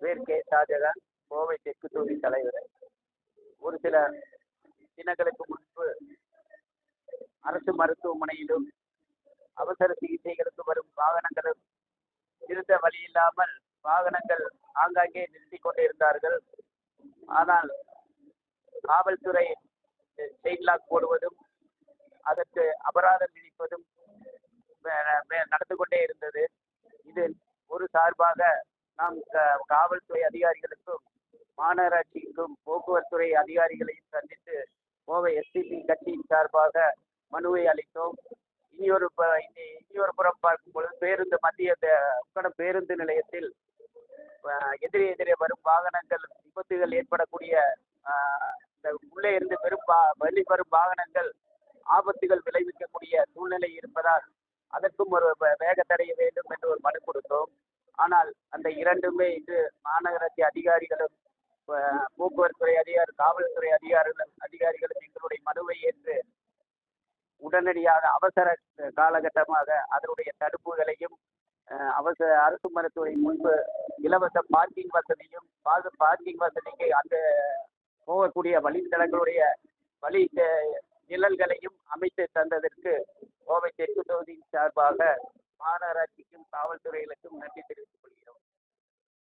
பேர் கே. ஷாஜகான், கோவை தெற்கு தொகுதி தலைவர். ஒரு சில தினங்களுக்கு முன்பு அரசு மருத்துவமனையிலும் அவசர சிகிச்சைகளுக்கு வரும் வாகனங்களும் இருந்த வழி இல்லாமல் வாகனங்கள் ஆங்காங்கே நிறுத்திக் கொண்டிருந்தார்கள். ஆனால் காவல்துறை செயின் லாக் போடுவதும் அதற்கு அபராதம் விதிப்பதும் நடந்து கொண்டே இருந்தது. இது ஒரு சார்பாக நாம் காவல்துறை அதிகாரிகளுக்கும் மாநகராட்சிக்கும் போக்குவரத்துறை அதிகாரிகளையும் சந்தித்து கோவை எஸ்டிபி கட்சியின் சார்பாக மனுவை அளித்தோம். இனியொரு புறம் பார்க்கும் பொழுது மத்திய உக்கடம் பேருந்து நிலையத்தில் எதிரே வரும் வாகனங்கள் விபத்துகள் ஏற்படக்கூடிய உள்ளே இருந்து வெளிவரும் வாகனங்கள் ஆபத்துகள் விளைவிக்கக்கூடிய சூழ்நிலை இருப்பதால் அதற்கும் ஒரு வேக தடைய வேண்டும் என்று ஒரு மனு கொடுத்தோம். ஆனால் அந்த இரண்டுமே இது மாநகராட்சி அதிகாரிகளும் போக்குவரத்துறை காவல்துறை அதிகாரிகளும் எங்களுடைய மனுவை ஏற்று உடனடியாக அவசர காலகட்டமாக அதனுடைய தடுப்புகளையும் அரசு மருத்துவரை முன்பு இலவச பார்க்கிங் வசதியும் பார்க்கிங் வசதிக்கு அந்த போகக்கூடிய வழித்தடங்களுடைய வழி நிழல்களையும் அமைத்து தந்ததற்கு கோவை தெற்கு தொகுதியின் சார்பாக மாநகராட்சிக்கும் காவல்துறைகளுக்கும் நன்றி தெரிவித்துக்